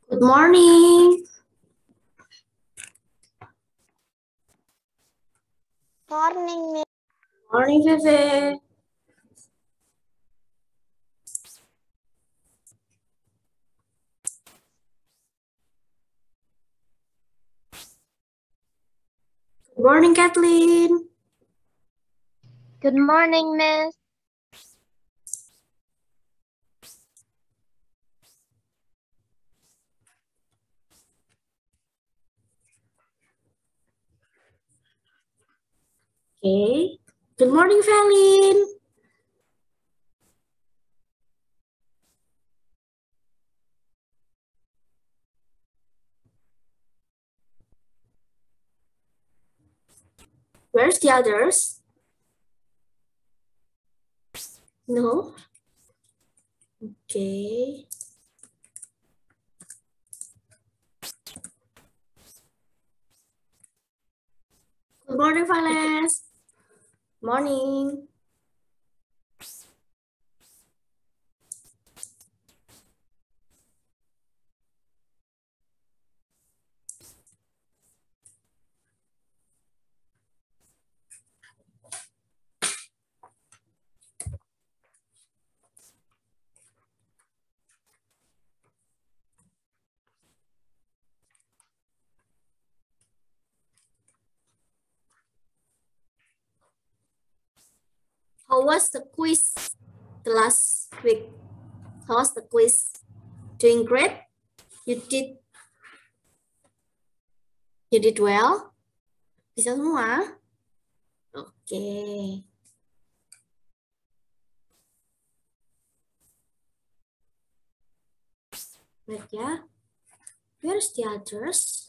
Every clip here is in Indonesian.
Good morning. Morning, Miss. Morning, Fefe. Good morning, Kathleen. Good morning, Miss. Okay. Good morning, Felin. Where's the others? No? Okay. Good morning, Vales. Morning. How was the quiz the last week? How was the quiz? Doing great? You did well? Bisa semua? Oke. Wait ya. Where's the others?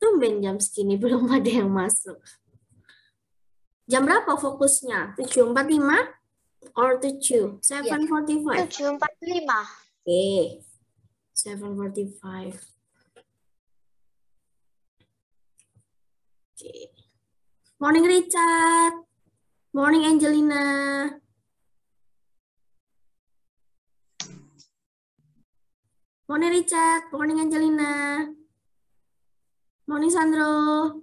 Tumben jam segini belum ada yang masuk. Jam berapa fokusnya? 7.45 or 7? 7.45? 7.45. Okay. 7.45. Okay. Morning, Richard. Morning, Angelina. Morning, Richard. Morning, Angelina. Morning, Sandro.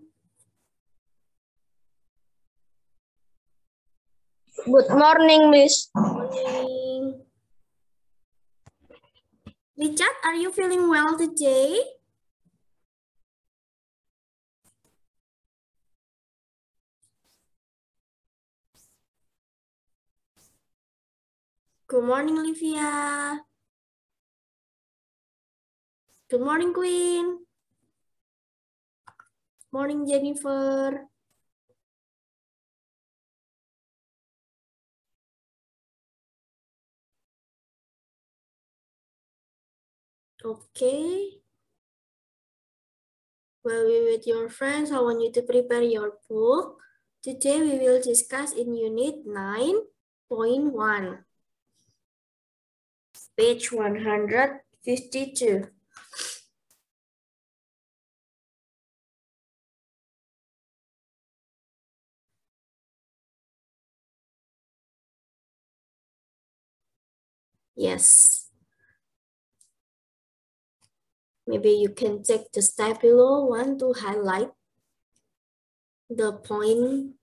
Good morning, Miss. Morning. Richard, are you feeling well today? Good morning, Olivia. Good morning, Queen. Morning, Jennifer. Okay. While we with your friends, I want you to prepare your book. Today we will discuss in Unit 9.1, page 152. Yes. Maybe you can take the step below one to highlight the point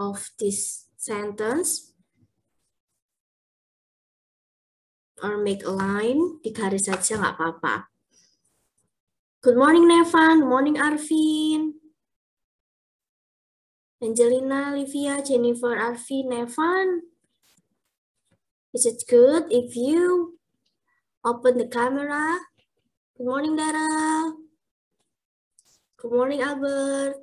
of this sentence or make a line, di garis saja nggak apa-apa. Good morning, Nevan. Good morning, Arvin. Angelina, Livia, Jennifer, Arvin, Nevan. Is it good if you open the camera? Good morning, Dara. Good morning, Albert.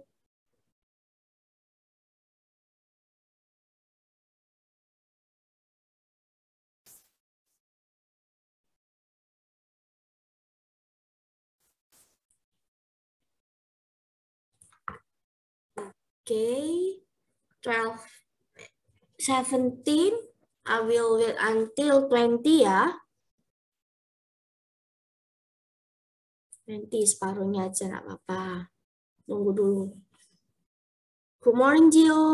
Okay, 12, 17. I will wait until 20 ya. 20 separuhnya aja nggak apa-apa. Nunggu dulu. Good morning, Gio.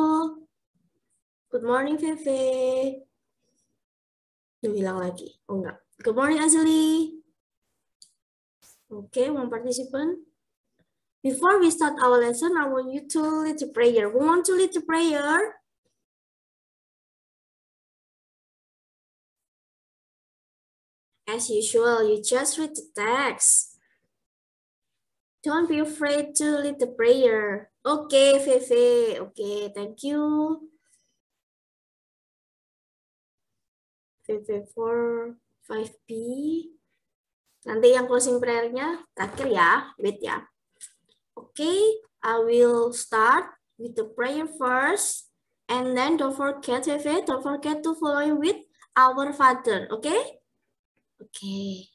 Good morning, Fefe. Hilang lagi. Oh, enggak. Good morning, Azli. Okay, one participant. Before we start our lesson, I want you to lead the prayer. Who want to lead the prayer? As usual, you just read the text. Don't be afraid to lead the prayer. Okay, Fefe. Okay, thank you. Fefe for 5B. Nanti yang closing prayer-nya terakhir ya. Wait ya. Okay, I will start with the prayer first. And then don't forget, Fefe, don't forget to follow with our Father. Okay? Okay.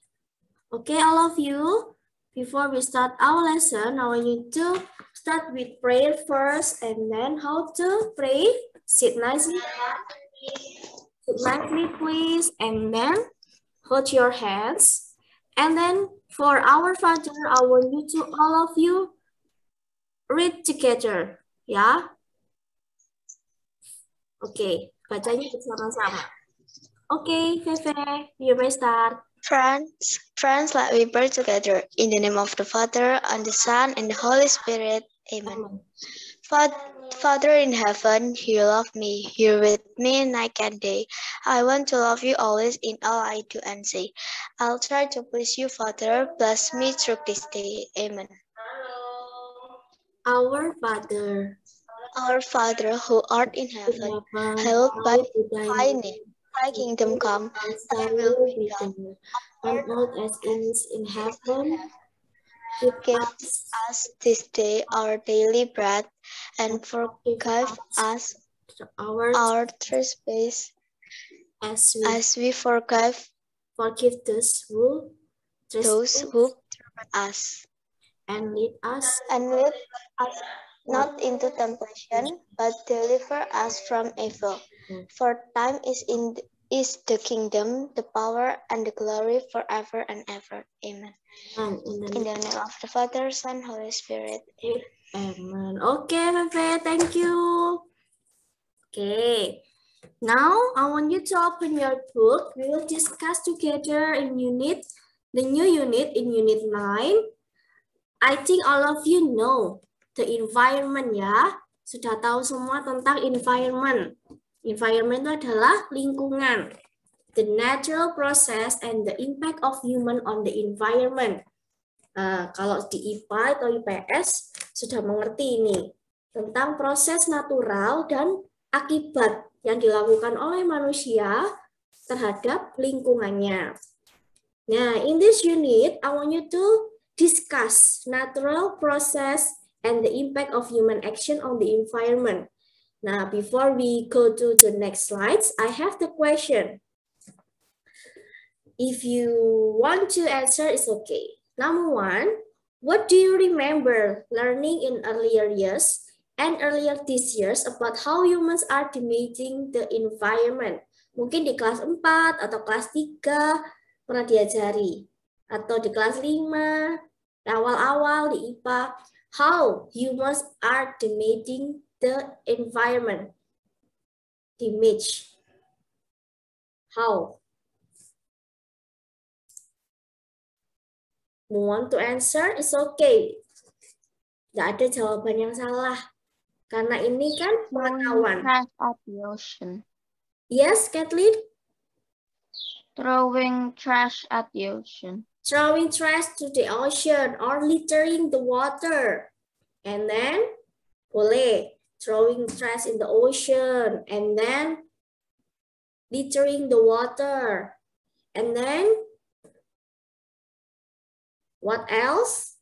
Okay, all of you. Before we start our lesson, I want you to start with prayer first and then how to pray. Sit nicely. Sit nicely, please. And then hold your hands. And then for our Father, I want you to, all of you, read together. Ya. Oke, bacanya bersama-sama. Okay, Fefe, you may start. Friends, let me pray together. In the name of the Father, and the Son, and the Holy Spirit. Amen. Father in heaven, you love me. You're with me night and day. I want to love you always in all I do and say. I'll try to please you, Father. Bless me through this day. Amen. Our Father. Our Father who art in heaven, hallowed be thy name. Thy kingdom come, thy will be done, on earth as it is in heaven. Give us this day our daily bread, and forgive us our trespasses, as we forgive those who trespass us. And lead us not into temptation, but deliver us from evil. For thine is the kingdom, the power, and the glory forever and ever. Amen. In the name of the Father, Son, Holy Spirit. Amen. Okay, Fefe, thank you. Okay. Now, I want you to open your book. We will discuss together in the new unit in Unit 9. I think all of you know the environment ya. Sudah tahu semua tentang environment. Environment itu adalah lingkungan. The natural process and the impact of human on the environment. Kalau di IPA atau IPS sudah mengerti ini tentang proses natural dan akibat yang dilakukan oleh manusia terhadap lingkungannya. Nah, in this unit, I want you to discuss natural process and the impact of human action on the environment. Now, before we go to the next slides, I have the question. If you want to answer, it's okay. Number one, what do you remember learning in earlier years and earlier these years about how humans are damaging the environment? Mungkin di kelas 4 atau kelas 3 pernah diajari. Atau di kelas 5, awal-awal di IPA, how humans are damaging the environment. Damage. How? Want to answer? It's okay. Nggak ada jawaban yang salah. Karena ini kan pengetahuan. Trash at the ocean. Yes, Kathleen? Throwing trash at the ocean. Throwing trash to the ocean or littering the water. And then, boleh. Throwing trash in the ocean. And then, littering the water. And then, what else?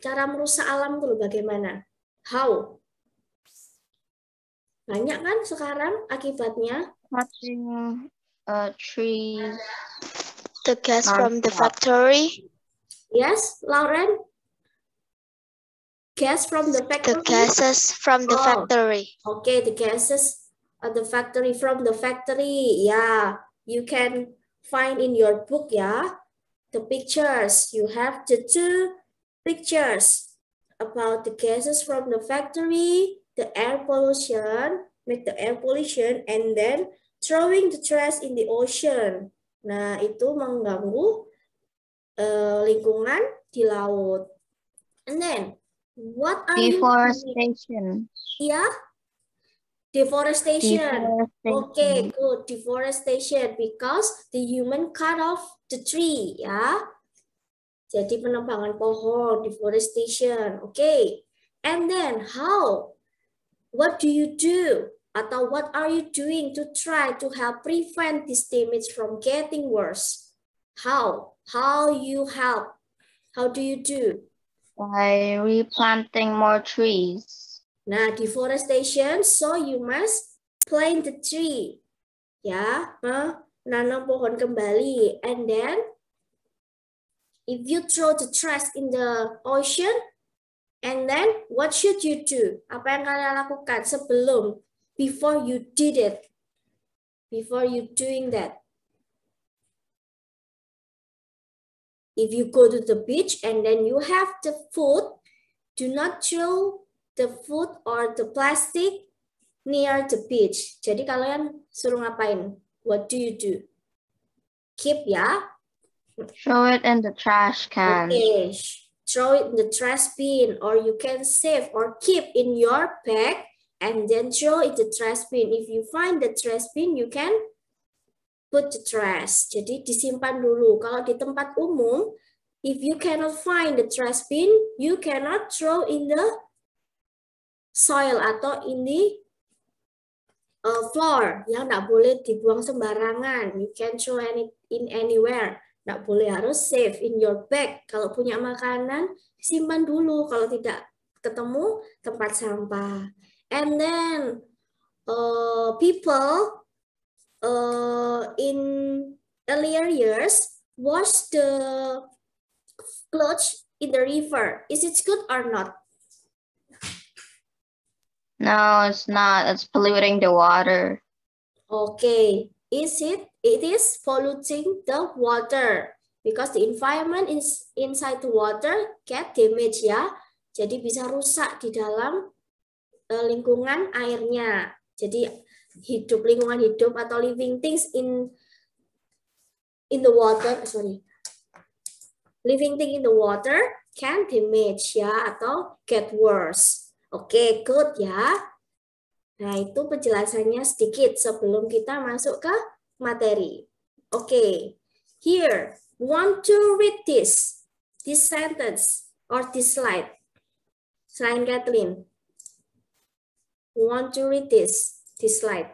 Cara merusak alam itu bagaimana? How? Banyak kan sekarang akibatnya? Cutting trees. The gas from the factory. Yes, Lauren? Gas from the factory? The gases from the factory. Okay, the gases at the factory, from the factory. Yeah, you can find in your book, yeah, the pictures. You have the two pictures. about the gases from the factory, the air pollution, make the air pollution, and then throwing the trash in the ocean. Nah, itu mengganggu lingkungan di laut. And then, what are deforestation? Yeah, deforestation. Okay, good. Deforestation because the human cut off the tree, ya. Jadi penebangan pohon, deforestation. Okay. And then how? What do you do? Atau what are you doing to try to help prevent this damage from getting worse? How? How you help? How do you do? By replanting more trees. Nah, deforestation, so you must plant the tree. Ya, menanam pohon kembali. And then, if you throw the trash in the ocean, and then what should you do? Apa yang kalian lakukan sebelum, before you did it, before you doing that? If you go to the beach and then you have the food, do not throw the food or the plastic near the beach. Jadi kalian suruh ngapain? What do you do? Keep, ya. Throw it in the trash can. Okay, throw it in the trash bin, or you can save or keep in your bag and then throw it in the trash bin. If you find the trash bin, you can put the trash. Jadi disimpan dulu. Kalau di tempat umum, if you cannot find the trash bin, you cannot throw in the soil atau in the floor. Yang nggak boleh dibuang sembarangan. You can throw it in anywhere. Nggak boleh, harus save in your bag. Kalau punya makanan, simpan dulu. Kalau tidak ketemu tempat sampah. And then people in earlier years wash the clothes in the river. Is it good or not? No, it's not. It's polluting the water. Okay. Is it? It is polluting the water because the environment is inside the water get damaged, ya. Jadi bisa rusak di dalam lingkungan airnya. Jadi lingkungan hidup atau living things in the water, living thing in the water can damage, ya, atau get worse. Oke, good, ya. Nah, itu penjelasannya sedikit sebelum kita masuk ke materi. Oke, here, want to read this sentence or this slide. Selain Kathleen. Want to read this slide.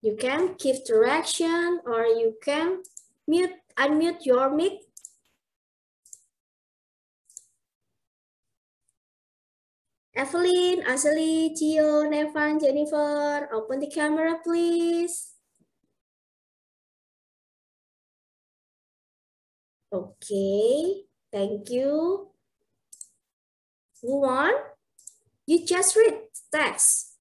You can give direction or you can unmute your mic. Evelyn, Ashley, Gio, Nevan, Jennifer, open the camera, please. Okay, thank you. Who won? You just read text.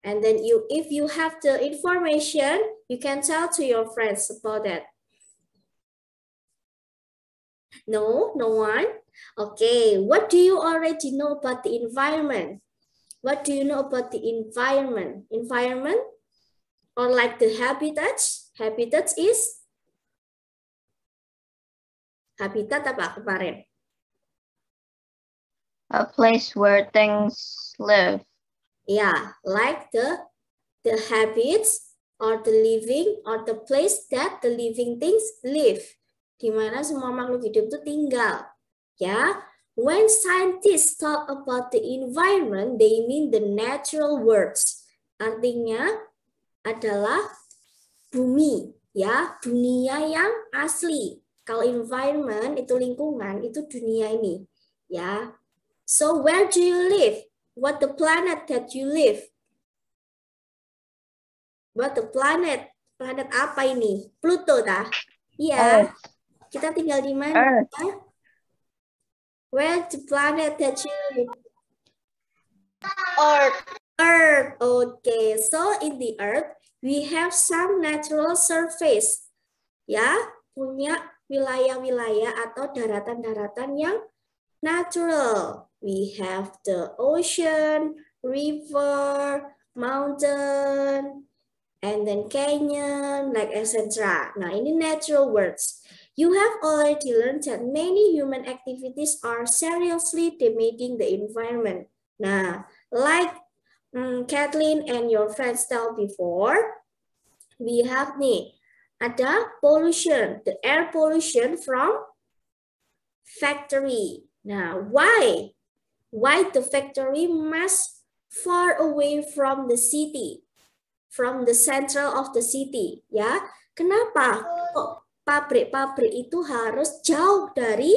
And then if you have the information, you can tell to your friends about that. No, no one? Okay, what do you already know about the environment? What do you know about the environment? Environment or like the habitats? Habitats is? Habitat apa kemarin? A place where things live. Yeah, like the habits or the living or the place that the living things live. Di mana semua makhluk hidup itu tinggal. Ya, when scientists talk about the environment, they mean the natural worlds. Artinya adalah bumi, ya, dunia yang asli. Kalau environment itu lingkungan, itu dunia ini, ya. So where do you live? What the planet that you live? What the planet? Planet apa ini? Pluto dah? Iya. Kita tinggal di mana? Earth. Where the planet that you live? Earth. Earth. Okay. So in the Earth, we have some natural surface. Ya, punya wilayah-wilayah atau daratan-daratan yang natural. We have the ocean, river, mountain, and then canyon, like etc. Nah, ini natural words. You have already learned that many human activities are seriously damaging the environment. Nah, like Kathleen and your friends tell before, we have nih, ada pollution, the air pollution from factory. Now, why? Why the factory must far away from the city? From the central of the city, ya. Kenapa kok pabrik-pabrik itu harus jauh dari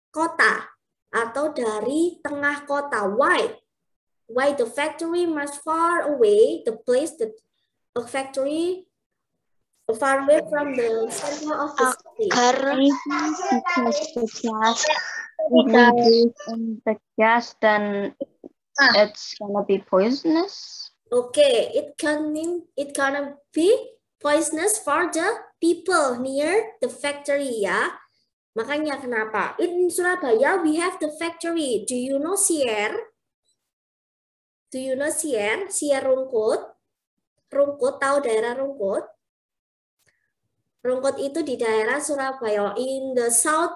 kota atau dari tengah kota? Why? Why the factory must far away, the place that a factory far away from the center of the city? Karena Because the gas, if we breathe in the gas, then it's gonna be poisonous. Okay, it gonna be poisonous for the people near the factory, ya. Makanya kenapa? In Surabaya we have the factory. Do you know Sier? Do you know Sier? Sier Rungkut. Rungkut, tahu daerah Rungkut? Rungkut itu di daerah Surabaya, in the south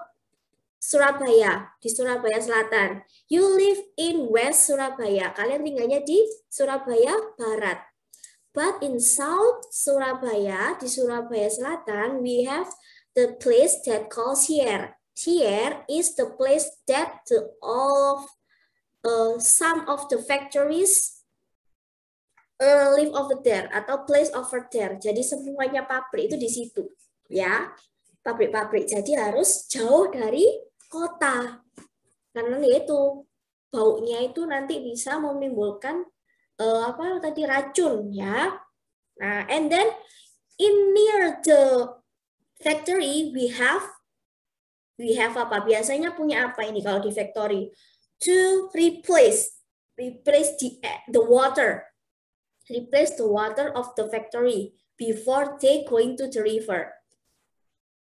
Surabaya, di Surabaya Selatan. You live in West Surabaya. Kalian tinggalnya di Surabaya Barat. But in South Surabaya, di Surabaya Selatan, we have the place that calls Sier. Sier is the place that some of the factories live over there atau place over there. Jadi semuanya pabrik itu di situ, ya. Pabrik-pabrik. Jadi harus jauh dari kota. Karena itu baunya itu nanti bisa menimbulkan apa tadi racun, ya. Nah, and then in near the factory we have apa? Biasanya punya apa ini kalau di factory? To replace the water. Replace the water of the factory before they going to the river.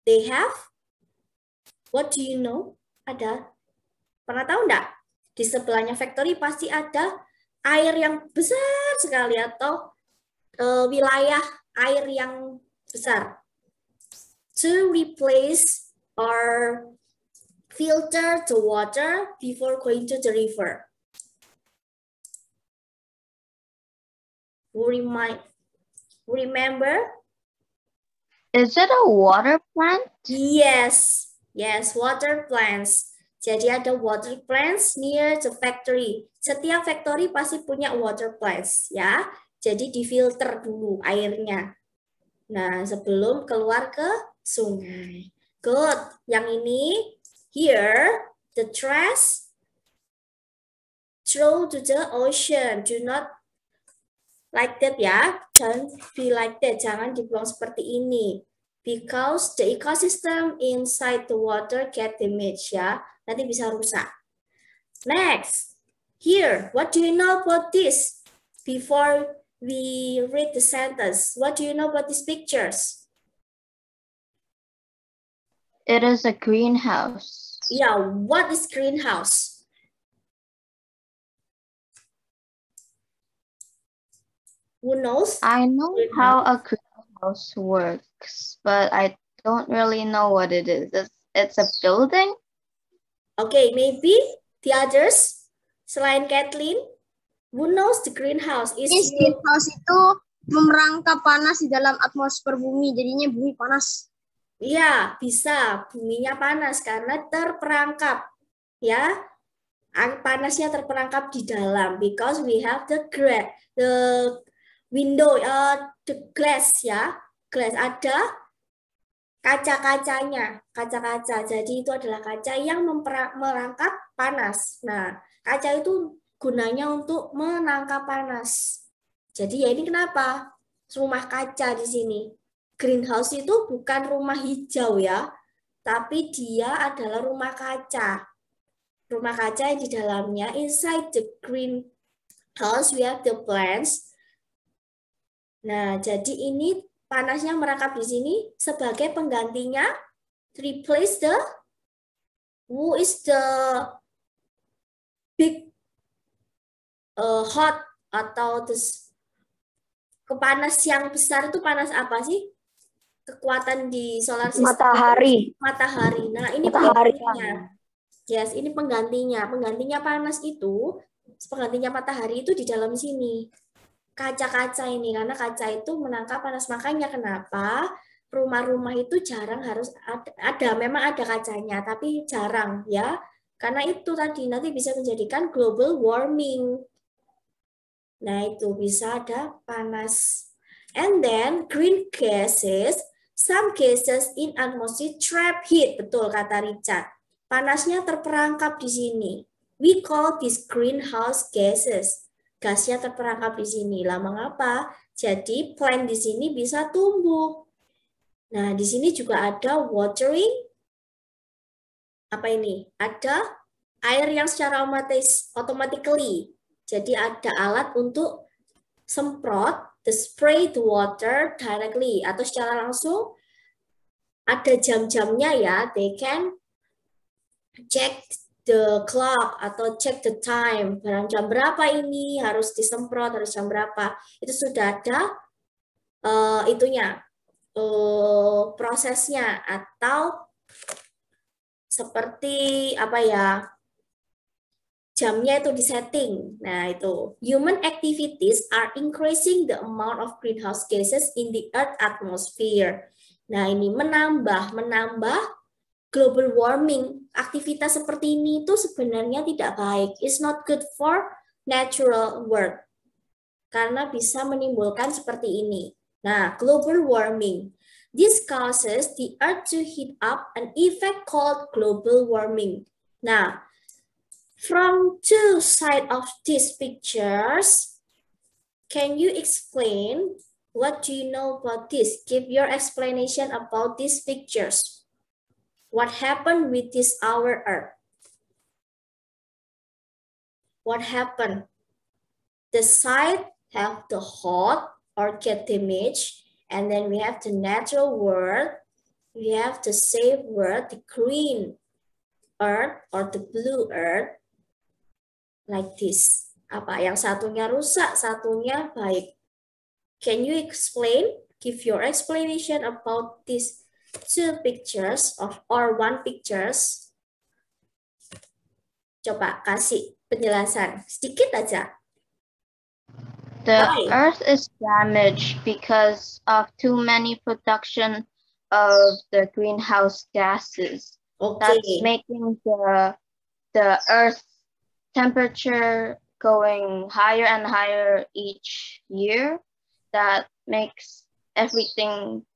They have, what do you know? Ada, pernah tahu enggak? Di sebelahnya factory pasti ada air yang besar sekali atau wilayah air yang besar. To replace or filter the water before going to the river. Remember? Is it a water plant? Yes, water plants. Jadi ada water plants near the factory. Setiap factory pasti punya water plants, ya. Jadi difilter dulu airnya. Nah, sebelum keluar ke sungai. Good. Yang ini, here, the trash throw to the ocean. Do not like that, ya. Don't be like that. Jangan dibuang seperti ini. Because the ecosystem inside the water get damaged, ya. Nanti bisa rusak. Next, here, what do you know about this? Before we read the sentence, what do you know about these pictures? It is a greenhouse. Yeah, what is greenhouse? Who knows? I know how a greenhouse works, but I don't really know what it is. It's a building? Okay, maybe the others, selain Kathleen, who knows the greenhouse is? Greenhouse itu merangkap panas di dalam atmosfer bumi, jadinya bumi panas. Iya, bisa. Buminya panas karena terperangkap, ya. Panasnya terperangkap di dalam because we have the window, the glass, ya. Glass ada kaca-kacanya, kaca-kaca. Jadi itu adalah kaca yang merangkap panas. Nah, kaca itu gunanya untuk menangkap panas. Jadi ya ini kenapa rumah kaca di sini. Greenhouse itu bukan rumah hijau, ya, tapi dia adalah rumah kaca. Rumah kaca yang di dalamnya, inside the greenhouse we have the plants. Nah, jadi ini panasnya merangkap di sini sebagai penggantinya replace the, who is the big hot atau kepanas yang besar itu panas apa sih? Kekuatan di solar system. Matahari. Matahari. Nah, ini Matahari. penggantinya. Yes, ini penggantinya. Penggantinya panas itu, penggantinya matahari itu di dalam sini. Kaca-kaca ini, karena kaca itu menangkap panas. Makanya kenapa rumah-rumah itu jarang harus ada. Memang ada kacanya, tapi jarang ya. Karena itu tadi nanti bisa menjadikan global warming. Nah, itu bisa ada panas. And then green gases, some cases in atmosphere trap heat. Betul kata Richard. Panasnya terperangkap di sini. We call this greenhouse gases. Gasnya terperangkap di sini. Lah mengapa? Jadi plant di sini bisa tumbuh. Nah, di sini juga ada watering. Apa ini? Ada air yang secara automatically. Jadi ada alat untuk semprot, the spray the water directly atau secara langsung. Ada jam-jamnya ya, they can check the clock atau check the time. Barang jam berapa ini harus disemprot, harus jam berapa. Itu sudah ada prosesnya atau seperti apa ya? Jamnya itu disetting. Nah, itu human activities are increasing the amount of greenhouse gases in the earth atmosphere. Nah, ini menambah global warming. Aktivitas seperti ini itu sebenarnya tidak baik. It's not good for natural world. Karena bisa menimbulkan seperti ini. Nah, global warming. This causes the earth to heat up, an effect called global warming. Nah, from two sides of these pictures, can you explain what do you know about this? Give your explanation about these pictures. What happened with this our Earth? What happened? The side have the hot or get damaged, and then we have the natural world. We have the safe world, the green Earth or the blue Earth. Like this. Apa yang satunya rusak, satunya baik. Can you explain? Give your explanation about these two pictures or one pictures. Coba kasih penjelasan sedikit aja. The earth is damaged because of too many production of the greenhouse gases. Okay. That's making the earth temperature going higher and higher each year. That makes everything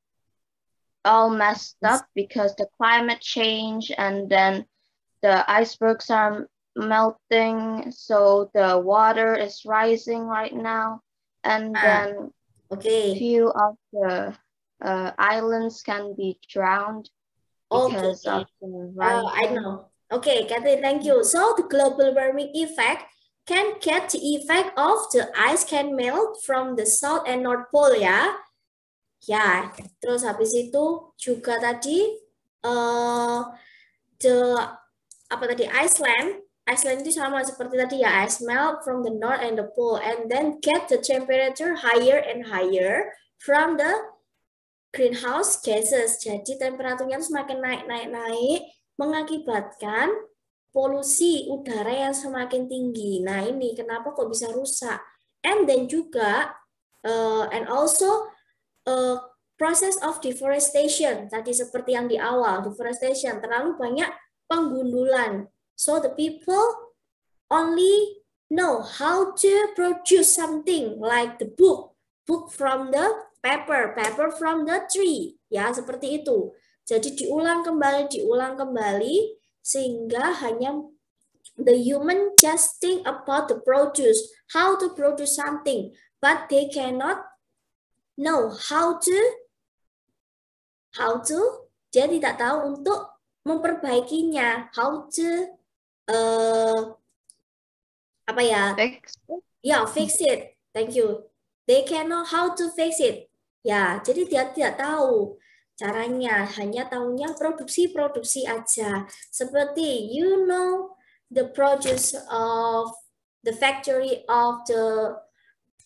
all messed up because the climate change, and then the icebergs are melting, so the water is rising right now, and then few of the islands can be drowned because of the rising. I know. Okay, Catherine, thank you. So the global warming effect can get the effect of the ice can melt from the south and north pole ya. Ya, terus habis itu juga tadi Iceland itu sama seperti tadi ya, ice melt from the north and the pole and then get the temperature higher and higher from the greenhouse gases. Jadi temperaturnya semakin naik mengakibatkan polusi udara yang semakin tinggi. Nah, ini kenapa kok bisa rusak? And then juga and also process of deforestation. Tadi seperti yang di awal, deforestation, terlalu banyak penggundulan. So the people only know how to produce something like the book from the paper from the tree. Ya, seperti itu. Jadi diulang kembali sehingga hanya the human just think about the produce, how to produce something, but they cannot know how to dia tidak tahu untuk memperbaikinya, how to fix it. Thank you. They cannot how to fix it. Ya, jadi dia tidak tahu. caranya, hanya tahunya produksi-produksi aja. Seperti you know the produce of the factory of the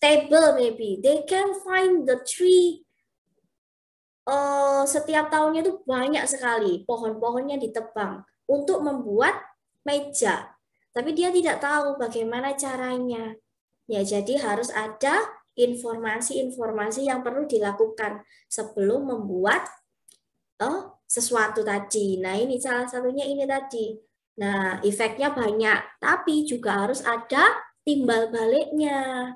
table maybe. They can find the tree setiap tahunnya itu banyak sekali pohon-pohonnya ditebang untuk membuat meja. Tapi dia tidak tahu bagaimana caranya. Ya, jadi harus ada informasi-informasi yang perlu dilakukan sebelum membuat sesuatu tadi. Nah, ini salah satunya ini tadi. Nah, efeknya banyak, tapi juga harus ada timbal baliknya.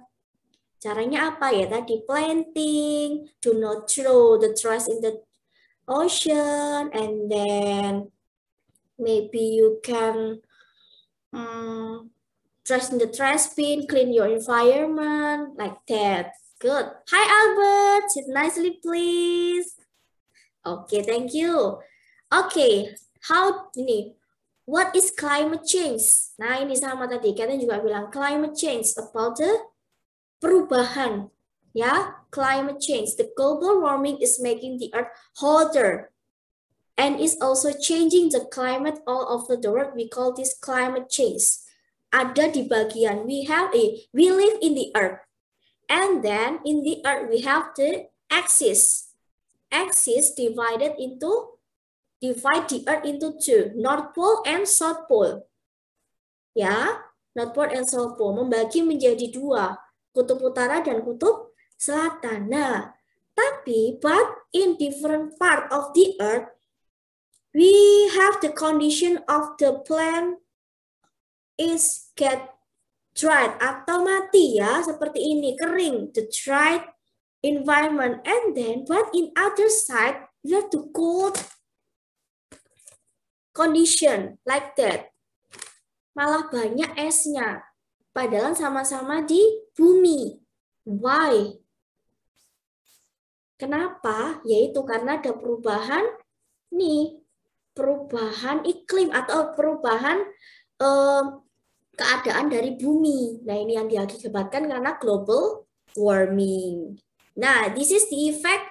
Caranya apa ya tadi? Planting, do not throw the trash in the ocean, and then maybe you can trash in the trash bin, clean your environment, like that. Good. Hi Albert, sit nicely please. Okay, thank you. Okay, how ini? What is climate change? Nah, ini sama tadi. Kita juga bilang climate change about the perubahan, ya, climate change. The global warming is making the earth hotter and is also changing the climate all over the world. We call this climate change. Ada di bagian we live in the earth, and then in the earth we have the axis. Axis divide the earth into two, North Pole and South Pole. Ya, North Pole and South Pole membagi menjadi dua. Kutub utara dan kutub selatan. Nah, tapi but in different part of the earth, we have the condition of the plant is get dried atau mati ya, seperti ini, kering, the dried environment. And then, but in other side, we have the cold condition like that. Malah banyak esnya. Padahal sama-sama di bumi. Why? Kenapa? Yaitu karena ada perubahan perubahan iklim atau perubahan keadaan dari bumi. Nah, ini yang diakibatkan karena global warming. Nah, this is the effect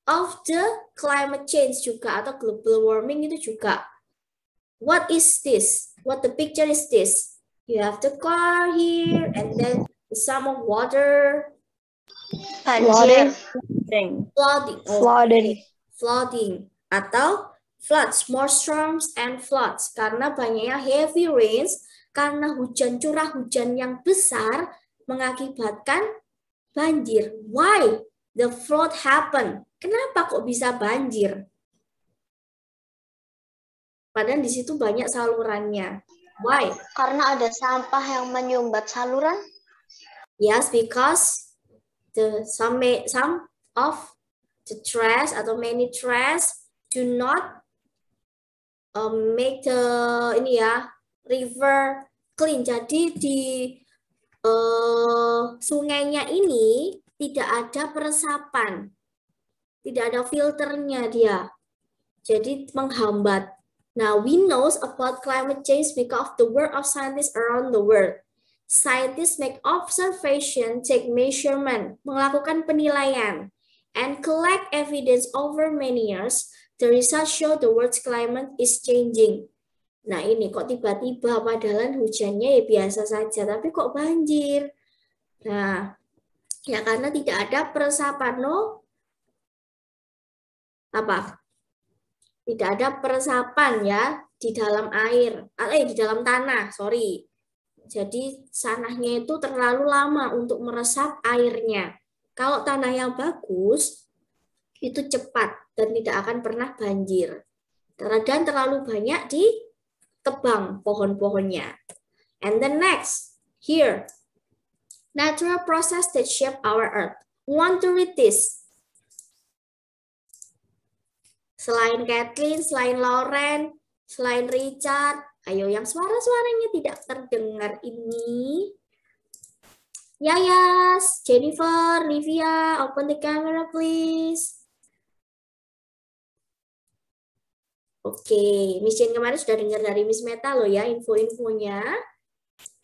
of the climate change juga atau global warming itu juga. What is this? What the picture is this? You have the car here, and then some of water. Banjir. Flooding. Atau floods, more storms and floods. Karena banyaknya heavy rains, karena curah hujan yang besar mengakibatkan banjir. Why the flood happen? Kenapa kok bisa banjir? Padahal di situ banyak salurannya. Why? Karena ada sampah yang menyumbat saluran. Yes, because some of the trash atau many trash do not make the river clean. Jadi di sungainya ini tidak ada peresapan, tidak ada filternya dia. Jadi menghambat. Now, we know about climate change because of the work of scientists around the world. Scientists make observation, take measurement, melakukan penilaian, and collect evidence over many years. The results show the world's climate is changing. Nah, ini kok tiba-tiba padahal hujannya ya biasa saja, tapi kok banjir. Nah, ya karena tidak ada peresapan, tidak ada peresapan ya di dalam air, di dalam tanah, sorry. Jadi tanahnya itu terlalu lama untuk meresap airnya. Kalau tanah yang bagus, itu cepat dan tidak akan pernah banjir. Dan terlalu banyak ditebang pohon-pohonnya. And then next, here, natural process that shape our earth. Want to read this? Selain Kathleen, selain Lauren, selain Richard, ayo yang suara-suaranya tidak terdengar ini. Yayas, Jennifer, Livia, open the camera please. Oke, Miss Jen kemarin sudah dengar dari Miss Meta loh ya info-infonya.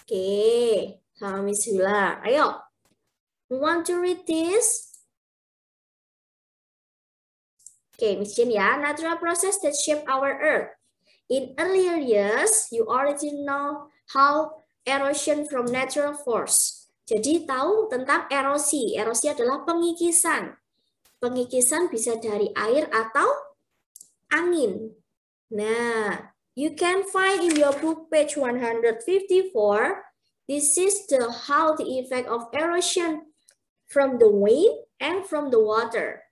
Oke, sama Miss Hila. Ayo, we want to read this. Okay, Miss Jane ya. Natural process that shape our Earth. In earlier years, you already know how erosion from natural force. Jadi tahu tentang erosi. Erosi adalah pengikisan. Pengikisan bisa dari air atau angin. Nah, you can find in your book page 154. This is how the effect of erosion from the wind and from the water.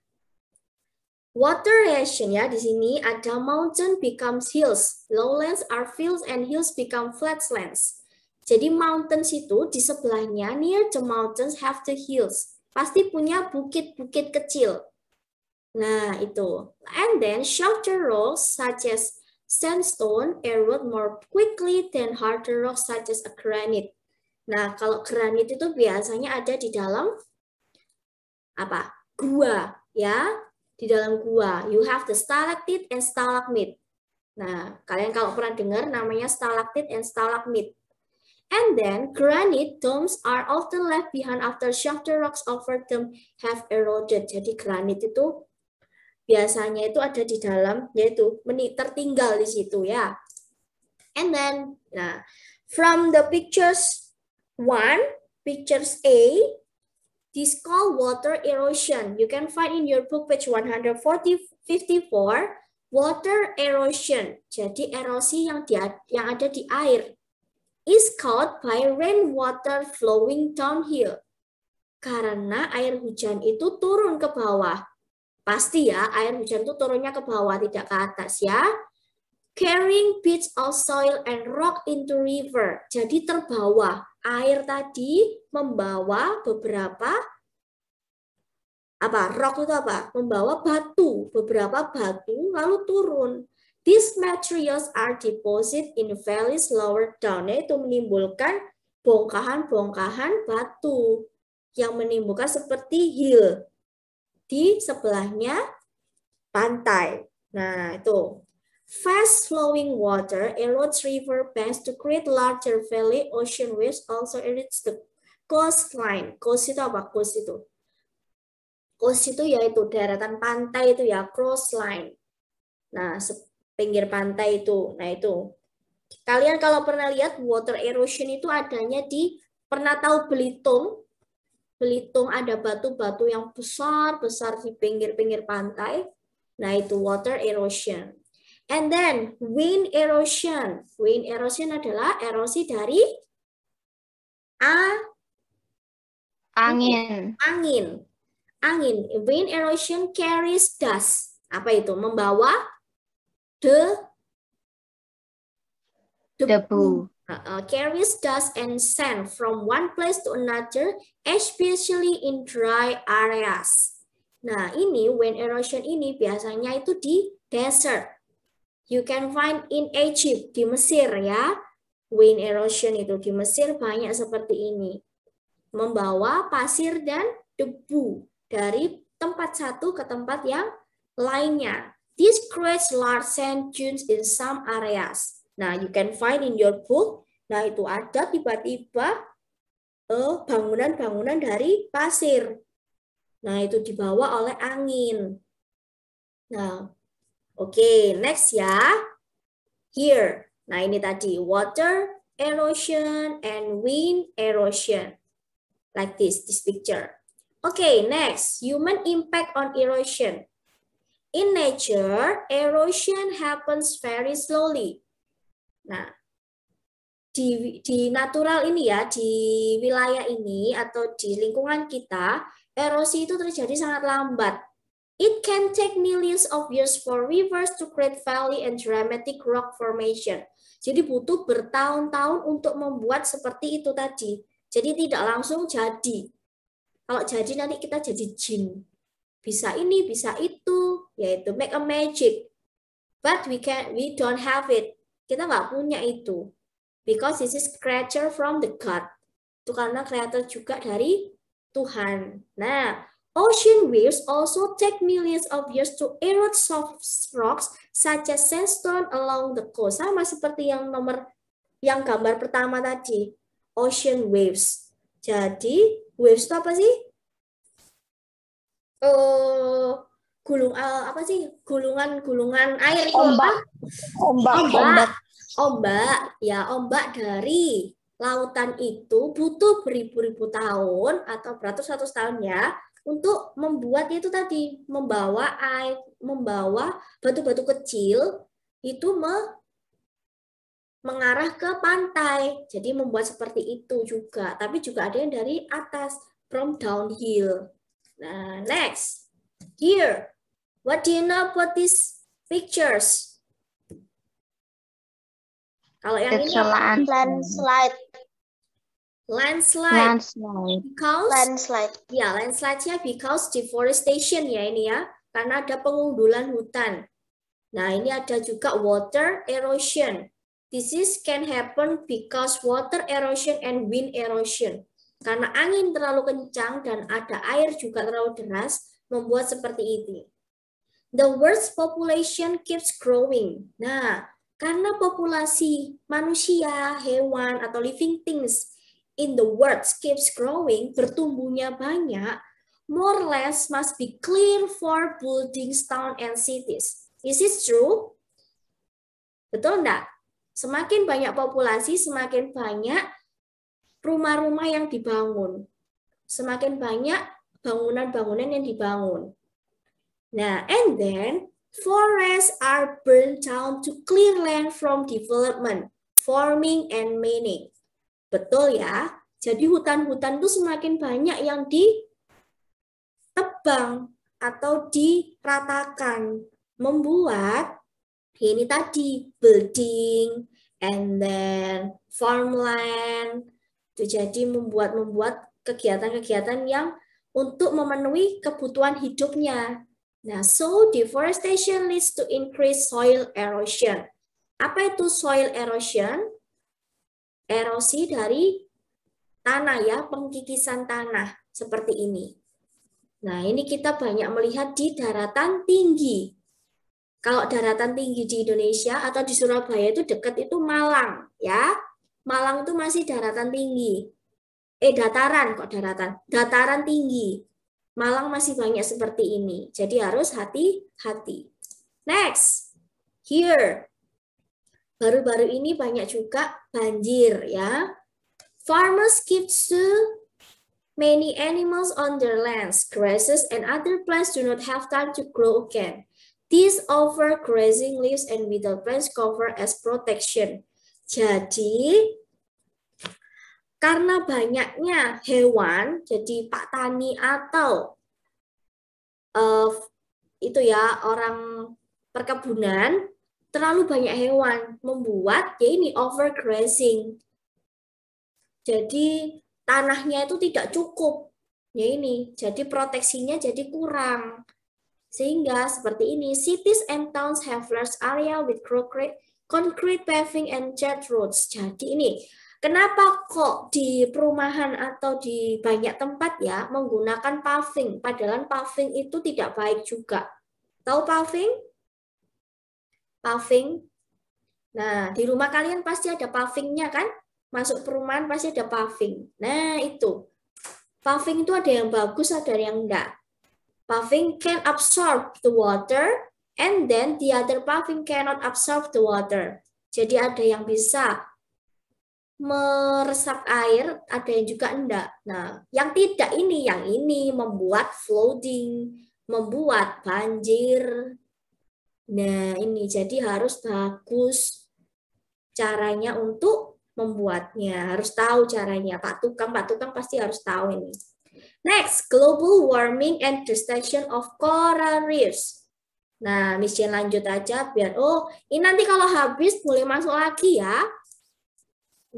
Water erosion ya, di sini ada mountain becomes hills, lowlands are fields and hills become flatlands. Jadi mountains itu di sebelahnya, near the mountains have the hills. Pasti punya bukit-bukit kecil. Nah, itu. And then softer rocks such as sandstone erode more quickly than harder rocks such as a granite. Nah, kalau granit itu biasanya ada di dalam apa? Gua, ya. Di dalam gua, you have the stalactite and stalagmite. Nah, kalian kalau pernah dengar namanya stalactite and stalagmite. And then granite domes are often left behind after softer rocks over them have eroded. Jadi granit itu biasanya itu ada di dalam, yaitu tertinggal di situ ya. And then, nah, from the pictures 1, pictures A, this called water erosion. You can find in your book page 154, water erosion. Jadi erosi yang ada di air is caused by rainwater flowing downhill. Karena air hujan itu turun ke bawah. Pasti ya, air hujan itu turunnya ke bawah, tidak ke atas ya. Carrying bits of soil and rock into river. Jadi terbawa. Air tadi membawa beberapa rock itu apa? Membawa batu, beberapa batu lalu turun. These materials are deposited in valleys lower down, yaitu menimbulkan bongkahan-bongkahan batu yang menimbulkan seperti hill di sebelahnya pantai. Nah, itu. Fast flowing water erodes river banks to create larger valley. Ocean waves also erodes the coastline. Coast itu apa? Coast itu. Coast itu yaitu daratan pantai itu ya, coastline. Nah, pinggir pantai itu. Nah, itu. Kalian kalau pernah lihat water erosion itu adanya pernah tahu Belitung? Belitung ada batu-batu yang besar-besar di pinggir-pinggir pantai. Nah, itu water erosion. And then wind erosion. Wind erosion adalah erosi dari Angin. Angin. Wind erosion carries dust. Apa itu? Membawa Debu. Carries dust and sand from one place to another, especially in dry areas. Nah, ini wind erosion ini biasanya itu di desert. You can find in Egypt, di Mesir ya. Wind erosion itu di Mesir banyak seperti ini. Membawa pasir dan debu dari tempat satu ke tempat yang lainnya. This creates large sand dunes in some areas. Nah, you can find in your book. Nah, itu ada tiba-tiba bangunan-bangunan dari pasir. Nah, itu dibawa oleh angin. Nah, oke, next ya. Here. Nah, ini tadi water erosion and wind erosion. Like this picture. Okay, next, human impact on erosion. In nature, erosion happens very slowly. Nah, di natural ini ya, di wilayah ini atau di lingkungan kita, erosi itu terjadi sangat lambat. It can take millions of years for rivers to create valley and dramatic rock formation. Jadi butuh bertahun-tahun untuk membuat seperti itu tadi. Jadi tidak langsung jadi. Kalau jadi nanti kita jadi jin. Bisa ini, bisa itu, yaitu make a magic. But we don't have it. Kita nggak punya itu. Because this is creature from the God. Itu karena kreator juga dari Tuhan. Nah, ocean waves also take millions of years to erode soft rocks such as sandstone along the coast. Sama seperti yang gambar pertama tadi. Ocean waves. Jadi, waves itu apa sih? apa sih gulungan air itu Ombak. ombak. Ombak ya, ombak dari lautan itu butuh beribu-ribu tahun atau beratus-ratus tahun ya untuk membuat itu tadi, membawa air, membawa batu-batu kecil itu mengarah ke pantai. Jadi membuat seperti itu juga, tapi juga ada yang dari atas, from downhill. Nah, next. Here. What do you know about these pictures? Kalau yang It's ini a apa? Landslide. Landslide. Landslide. Because Landslide. ya, landslide-nya because deforestation ya ini ya, karena ada pengundulan hutan. Nah, ini ada juga water erosion. This can happen because water erosion and wind erosion. Karena angin terlalu kencang dan ada air juga terlalu deras, membuat seperti ini. The world's population keeps growing. Nah, karena populasi manusia, hewan, atau living things in the world keeps growing, bertumbuhnya banyak, more lands must be clear for buildings, towns, and cities. Is it true? Betul enggak? Semakin banyak populasi, semakin banyak rumah-rumah yang dibangun. Semakin banyak bangunan-bangunan yang dibangun. Nah, and then forests are burned down to clear land from development, farming, and mining. Betul ya? Jadi hutan-hutan itu semakin banyak yang ditebang atau diratakan, membuat ini tadi building and then farmland. Itu jadi membuat kegiatan-kegiatan yang untuk memenuhi kebutuhan hidupnya. Nah, so deforestation leads to increased soil erosion. Apa itu soil erosion? Erosi dari tanah ya, pengkikisan tanah seperti ini. Nah, ini kita banyak melihat di daratan tinggi. Kalau daratan tinggi di Indonesia atau di Surabaya itu dekat itu Malang ya. Malang itu masih daratan tinggi. Dataran kok daratan. Dataran tinggi. Malang masih banyak seperti ini. Jadi harus hati-hati. Next. Here. Baru-baru ini banyak juga banjir ya. Farmers keep too many animals on their lands. Grasses and other plants do not have time to grow again. These overgrazing leaves and withered plants cover as protection. Jadi karena banyaknya hewan, jadi Pak Tani atau itu ya orang perkebunan terlalu banyak hewan membuat ya ini overgrazing. Jadi tanahnya itu tidak cukup. Ya ini, jadi proteksinya jadi kurang. Sehingga seperti ini, cities and towns have large area with concrete paving and dirt roads. Jadi ini, kenapa kok di perumahan atau di banyak tempat ya menggunakan paving? Padahal paving itu tidak baik juga. Tahu paving? Paving. Nah, di rumah kalian pasti ada pavingnya kan? Masuk perumahan pasti ada paving. Nah, itu. Paving itu ada yang bagus, ada yang enggak. Paving can absorb the water, and then the other paving cannot absorb the water. Jadi ada yang bisa meresap air, ada yang juga enggak. Nah, yang tidak ini, yang ini membuat flooding, membuat banjir. Nah, ini jadi harus bagus caranya untuk membuatnya. Harus tahu caranya. Pak Tukang pasti harus tahu ini. Next, global warming and destruction of coral reefs. Nah, Miss Jen lanjut aja biar ini nanti kalau habis boleh masuk lagi ya.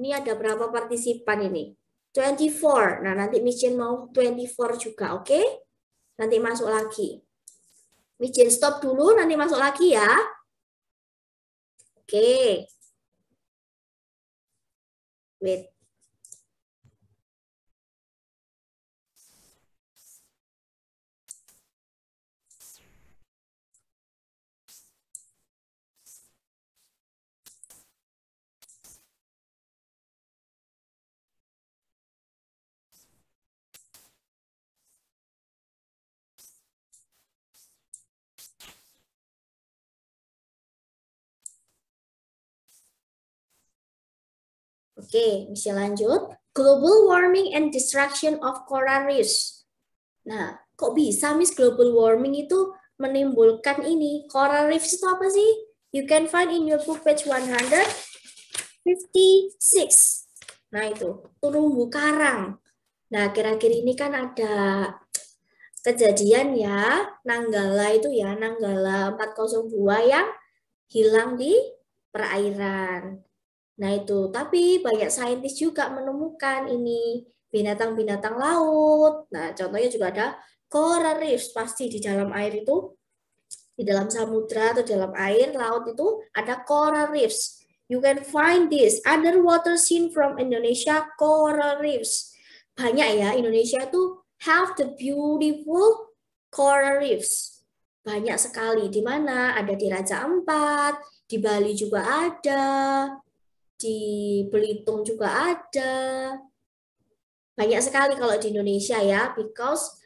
Ini ada berapa partisipan ini? 24. Nah, nanti Miss Jen mau 24 juga, oke? Nanti masuk lagi. Miss Jen stop dulu, nanti masuk lagi ya. Oke. Wait. Oke, bisa lanjut. Global warming and destruction of coral reefs. Nah, kok bisa Miss global warming itu menimbulkan ini? Coral reefs itu apa sih? You can find in your book page 156. Nah, itu terumbu karang. Nah, akhir-akhir ini kan ada kejadian ya, Nanggala itu ya, Nanggala 402 yang hilang di perairan. Nah itu, tapi banyak saintis juga menemukan ini binatang-binatang laut. Nah contohnya juga ada coral reefs, pasti di dalam air itu, di dalam samudra atau dalam air laut itu ada coral reefs. You can find this underwater scene from Indonesia coral reefs. Banyak ya, Indonesia itu have the beautiful coral reefs. Banyak sekali, di mana ada di Raja Ampat, di Bali juga ada, di Belitung juga ada. Banyak sekali kalau di Indonesia ya, because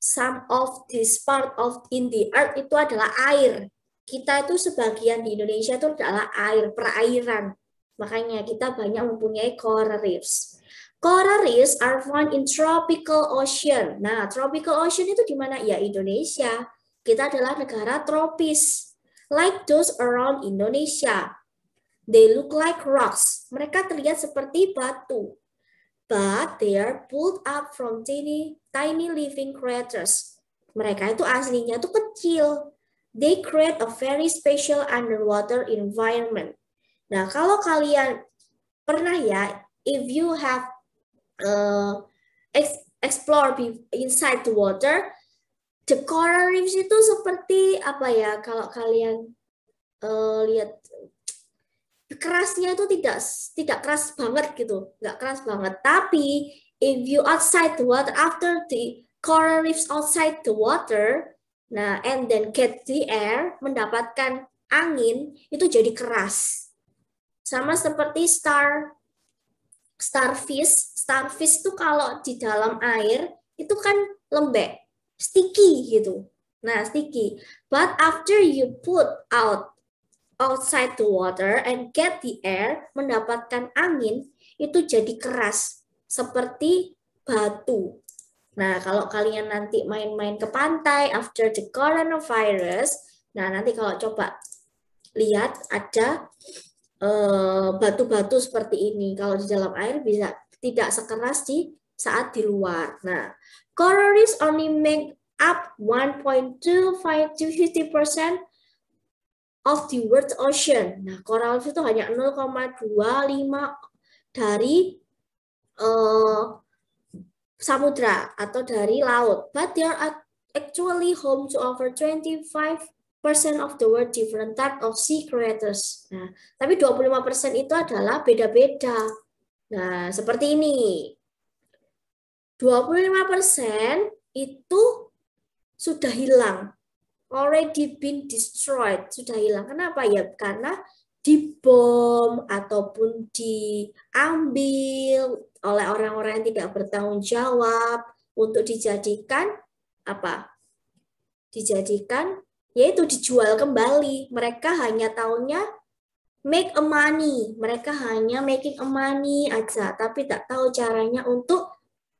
some of this part of in the earth itu adalah air. Kita itu sebagian di Indonesia itu adalah air, perairan. Makanya kita banyak mempunyai coral reefs. Coral reefs are found in tropical ocean. Nah, tropical ocean itu di mana? Ya, Indonesia. Kita adalah negara tropis. Like those around Indonesia. They look like rocks. Mereka terlihat seperti batu. But they are pulled up from tiny living creatures. Mereka itu aslinya tuh kecil. They create a very special underwater environment. Nah, kalau kalian pernah ya, if you have explore inside the water, the coral reefs itu seperti apa ya? Kalau kalian lihat kerasnya itu tidak keras banget gitu, nggak keras banget. Tapi if you outside the water, after the coral reefs outside the water, nah and then get the air, mendapatkan angin, itu jadi keras. Sama seperti starfish. Starfish itu kalau di dalam air itu kan lembek, sticky gitu. Nah sticky. But after you put outside the water and get the air, mendapatkan angin, itu jadi keras, seperti batu. Nah, kalau kalian nanti main-main ke pantai after the coronavirus, nah nanti kalau coba lihat ada batu-batu seperti ini. Kalau di dalam air bisa tidak sekeras di saat di luar. Nah, coral reefs only make up 1.25 to 50% of the world ocean. Nah, coral reef itu hanya 0,25 dari samudra atau dari laut. But they are actually home to over 25% of the world different type of sea creatures. Nah, tapi 25% itu adalah beda-beda. Nah, seperti ini. 25% itu sudah hilang. Already been destroyed, sudah hilang. Kenapa ya? Karena dibom ataupun diambil oleh orang-orang yang tidak bertanggung jawab untuk dijadikan apa? Dijadikan yaitu dijual kembali. Mereka hanya taunya make a money. Mereka hanya making a money aja, tapi tak tahu caranya untuk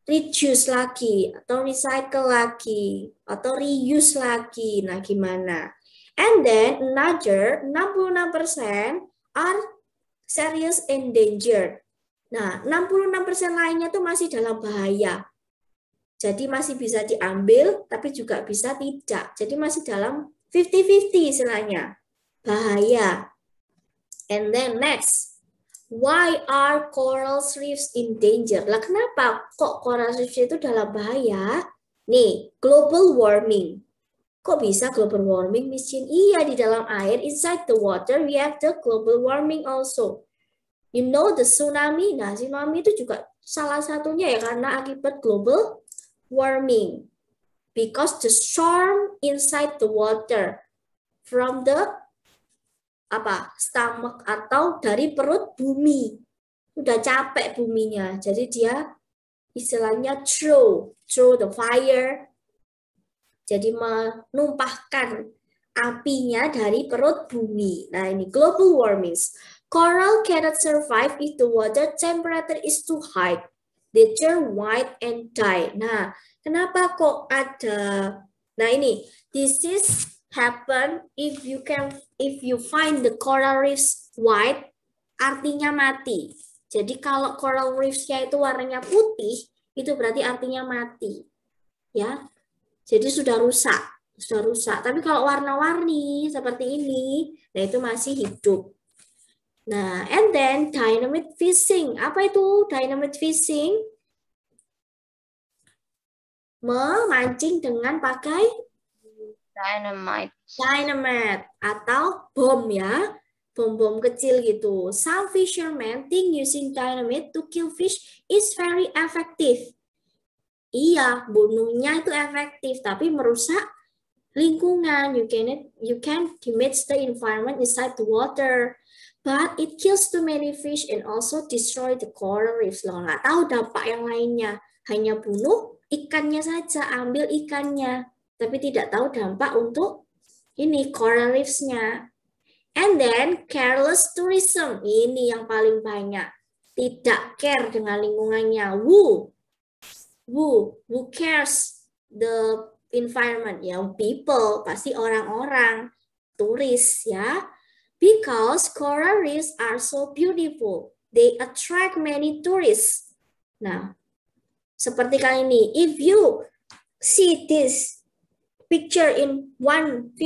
reduce lagi, atau recycle lagi, atau reuse lagi. Nah, gimana? And then another 66% are serious endangered. Nah, 66% lainnya tuh masih dalam bahaya. Jadi masih bisa diambil, tapi juga bisa tidak. Jadi masih dalam 50-50 istilahnya. Bahaya. And then next. Why are coral reefs in danger? Lah kenapa kok coral reefs itu dalam bahaya? Nih, global warming. Kok bisa global warming, Miss Chin? Iya, di dalam air, inside the water, we have the global warming also. You know the tsunami? Nah, tsunami itu juga salah satunya ya karena akibat global warming. Because the storm inside the water from the stomach atau dari perut bumi. Udah capek buminya. Jadi dia istilahnya throw the fire. Jadi menumpahkan apinya dari perut bumi. Nah, ini global warming. Coral cannot survive if the water temperature is too high. They turn white and die. Nah, kenapa kok ada? Nah ini, this is happen if you find the coral reefs white, artinya mati. Jadi kalau coral reefs-nya itu warnanya putih, itu berarti artinya mati. Ya. Jadi sudah rusak. Tapi kalau warna-warni seperti ini, nah itu masih hidup. Nah, and then dynamite fishing. Apa itu dynamite fishing? Memancing dengan pakai dynamite atau bom ya. Bom-bom kecil gitu. Some fishermen think using dynamite to kill fish is very effective. Iya, bunuhnya itu efektif, tapi merusak lingkungan. You can damage the environment inside the water. But it kills too many fish and also destroy the coral reefs. Loh, nggak tahu dampak yang lainnya. Hanya bunuh ikannya saja, ambil ikannya. Tapi tidak tahu dampak untuk ini coral reefs-nya. And then careless tourism. Ini yang paling banyak. Tidak care dengan lingkungannya. Who cares the environment? Ya, people, pasti orang-orang, turis ya. Because coral reefs are so beautiful, they attract many tourists. Nah, seperti kali ini, if you see this picture in 156,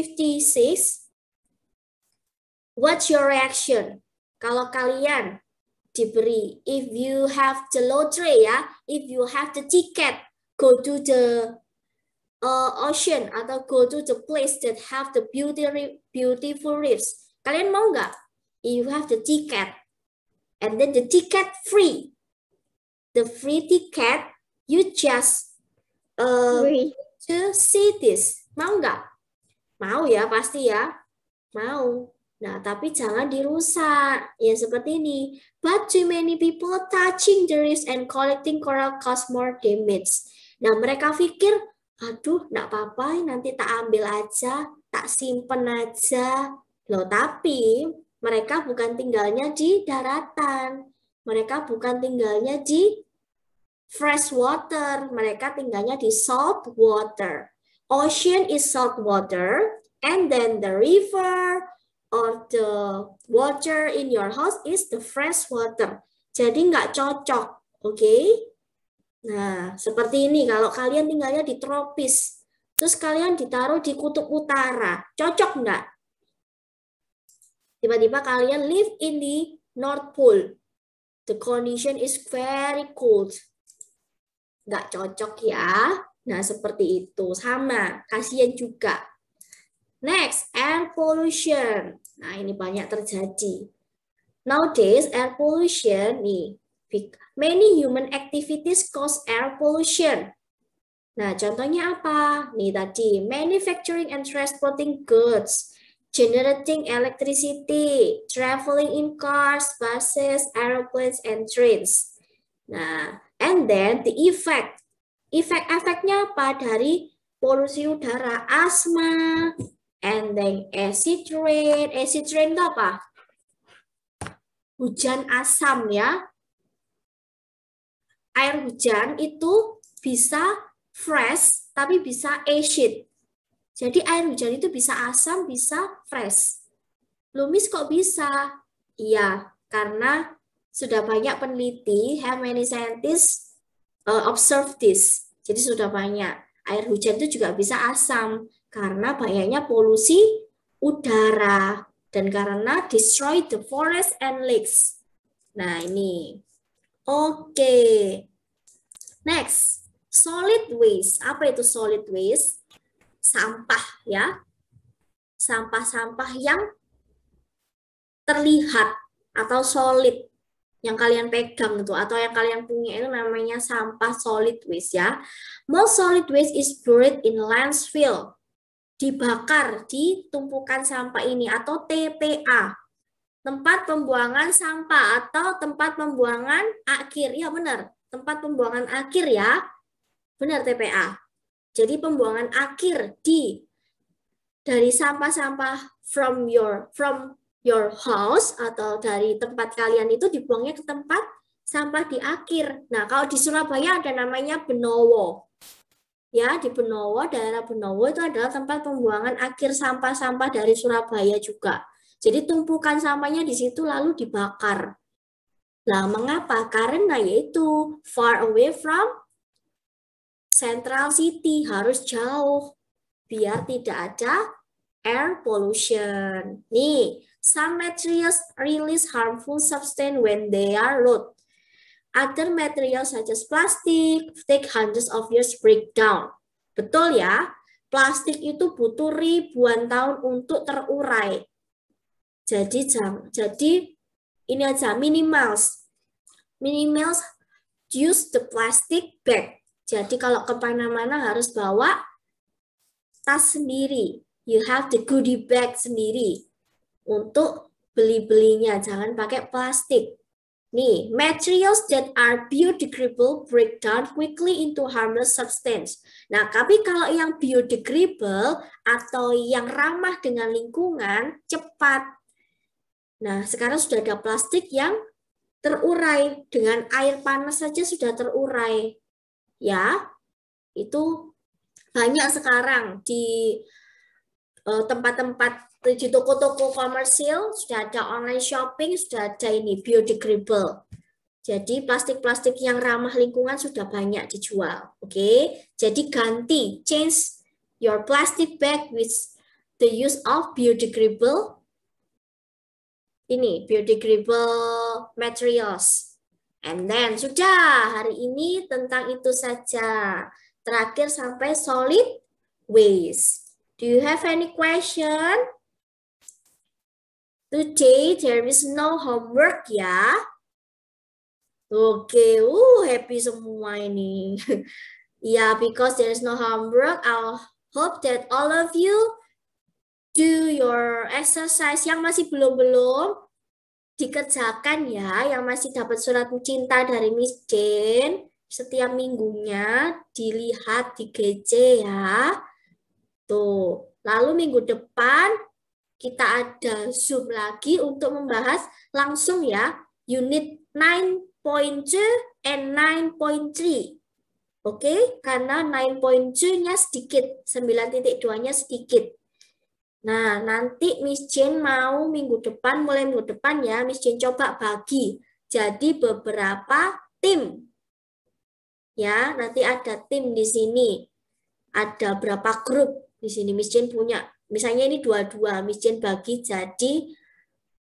what's your reaction? Kalau kalian diberi, if you have the lottery ya, if you have the ticket, go to the ocean atau go to the place that have the beautiful reefs. Kalian mau nggak? You have the ticket, and then the ticket free. The free ticket, you just to see this. Mau nggak? Mau ya, pasti ya. Mau. Nah, tapi jangan dirusak. Ya seperti ini. But too many people touching the reefs and collecting coral cause more damage. Nah, mereka pikir, aduh, nggak apa-apa, nanti tak ambil aja, tak simpen aja. Loh, tapi mereka bukan tinggalnya di daratan. Mereka bukan tinggalnya di fresh water. Mereka tinggalnya di salt water. Ocean is salt water, and then the river or the water in your house is the fresh water. Jadi nggak cocok, oke? Nah, seperti ini kalau kalian tinggalnya di tropis, terus kalian ditaruh di kutub utara, cocok nggak? Tiba-tiba kalian live in the North Pole. The condition is very cold. Nggak cocok ya. Nah, seperti itu. Sama, kasihan juga. Next, air pollution. Nah, ini banyak terjadi. Nowadays, air pollution, nih, many human activities cause air pollution. Nah, contohnya apa? Nih tadi, manufacturing and transporting goods, generating electricity, traveling in cars, buses, airplanes, and trains. Nah, and then the effect. Efeknya apa? Dari polusi udara, asma, and then acid rain. Acid rain itu apa? Hujan asam ya. Air hujan itu bisa fresh, tapi bisa acid. Jadi air hujan itu bisa asam, bisa fresh. Lumis kok bisa? Iya, karena sudah banyak peneliti, how many scientists observe this. Jadi sudah banyak. Air hujan itu juga bisa asam, karena banyaknya polusi udara. Dan karena destroy the forest and lakes. Nah ini. Oke. Next, solid waste. Apa itu solid waste? Sampah ya. Sampah-sampah yang terlihat atau solid yang kalian pegang itu atau yang kalian punya itu namanya sampah solid waste ya. Most solid waste is buried in landfill. Dibakar di tumpukan sampah ini atau TPA. Tempat pembuangan sampah atau tempat pembuangan akhir. Ya benar, tempat pembuangan akhir ya. Benar TPA. Jadi pembuangan akhir dari sampah-sampah from your house atau dari tempat kalian itu dibuangnya ke tempat sampah di akhir. Nah, kalau di Surabaya ada namanya Benowo. Ya, di Benowo, daerah Benowo itu adalah tempat pembuangan akhir sampah-sampah dari Surabaya juga. Jadi tumpukan sampahnya di situ lalu dibakar. Nah, mengapa? Karena yaitu far away from central city, harus jauh biar tidak ada air pollution. Nih, some materials release harmful substance when they are rot. Other materials such as plastic take hundreds of years to break down. Betul ya? Plastik itu butuh ribuan tahun untuk terurai. Jadi ini aja minimals. Minimals use the plastic bag. Jadi kalau kemana-mana harus bawa tas sendiri. You have the goodie bag sendiri untuk beli-belinya. Jangan pakai plastik. Nih, materials that are biodegradable break down quickly into harmless substance. Nah, tapi kalau yang biodegradable atau yang ramah dengan lingkungan, cepat. Nah, sekarang sudah ada plastik yang terurai. Dengan air panas saja sudah terurai. Ya, itu banyak sekarang di tempat-tempat di toko-toko komersil sudah ada online shopping, sudah ada ini biodegradable. Jadi plastik-plastik yang ramah lingkungan sudah banyak dijual. Oke, jadi ganti, change your plastic bag with the use of biodegradable biodegradable materials. And then sudah, hari ini tentang itu saja. Terakhir sampai solid waste. Do you have any question? Today there is no homework ya. Oke, happy semua ini. Yeah, because there is no homework, I hope that all of you do your exercise. Yang masih belum dikerjakan ya, yang masih dapat surat cinta dari Miss Jane setiap minggunya dilihat di GC ya. Tuh, lalu minggu depan kita ada Zoom lagi untuk membahas langsung ya unit 9.2 and 9.3. Oke, karena 9.2-nya sedikit, 9.2-nya sedikit. Nah, nanti Miss Jane mau mulai minggu depan ya, Miss Jane coba bagi jadi beberapa tim. Ya, nanti ada tim di sini. Ada berapa grup di sini Miss Jane punya. Misalnya ini 22, Miss Jane bagi jadi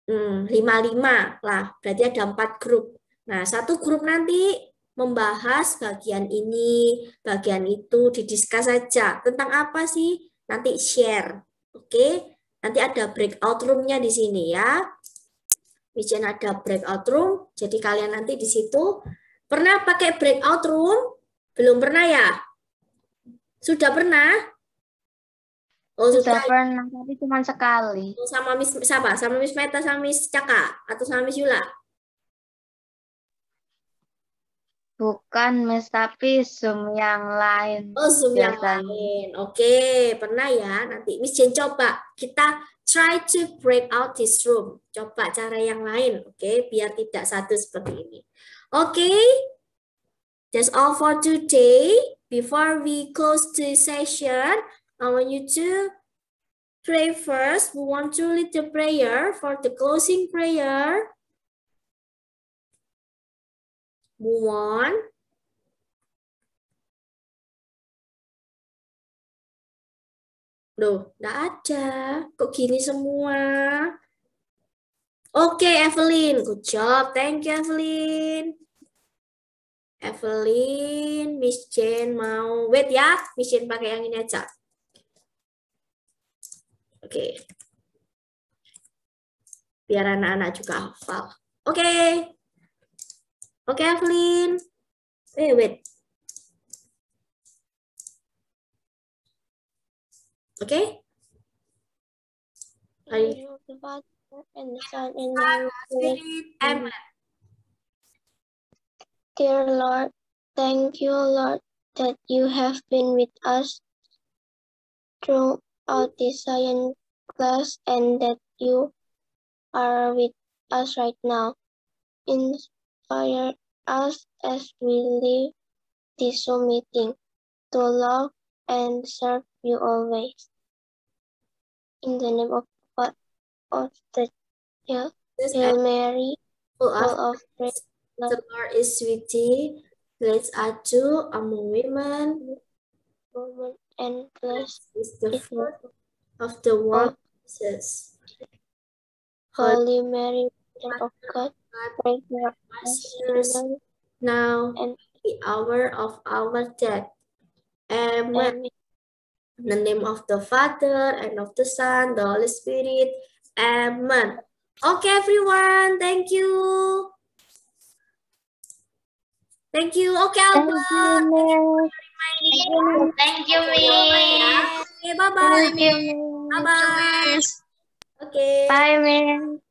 5-5 lah, berarti ada 4 grup. Nah, satu grup nanti membahas bagian ini, bagian itu, didiskus saja. Tentang apa sih? Nanti share. Oke, nanti ada breakout room-nya di sini ya. Miss Jane ada breakout room, jadi kalian nanti di situ. Pernah pakai breakout room? Belum pernah ya? Sudah pernah? Oh, Sudah pernah, tapi cuma sekali. Sama Miss siapa? Sama Miss Meta, sama Miss Caka? Atau sama Miss Yula? Bukan, Miss, tapi Zoom yang lain. Oh, Zoom yang lain. Oke, pernah ya? Nanti Miss Jane coba. Kita try to break out this room. Coba cara yang lain, oke? Biar tidak satu seperti ini. Oke? That's all for today. Before we close the session, I want you to pray first. We want to lead the prayer for the closing prayer. Move on. Loh, nggak ada. Kok gini semua? Oke, Evelyn. Good job. Thank you, Evelyn. Evelyn, Miss Jane mau... Wait ya, Miss Jane pakai yang ini aja. Oke. Biar anak-anak juga hafal. Oke. Oke, Evelyn. Wait. Oke. The Father and the Son and the Spirit. Amen. Dear Lord, thank you, Lord, that you have been with us throughout this science class and that you are with us right now. Inspire us as we leave this Zoom meeting to love and serve you always. In the name of God, of the Hail Mary, full full of of grace, the Lord is with thee. Blessed art thou among women, woman, and blessed is the is the fruit of the womb, Jesus. Holy Mary, Mother of God, pray for us sinners, sinners, now and the hour of our death. Amen. amen. In the name of the Father, and of the Son, the Holy Spirit. Amen. Okay, everyone. Thank you. Thank you. Okay, Thank Albert. you, Miss. Thank you, Miss. Okay, bye-bye. Thank you, Miss. Bye-bye. Okay. Bye, Miss.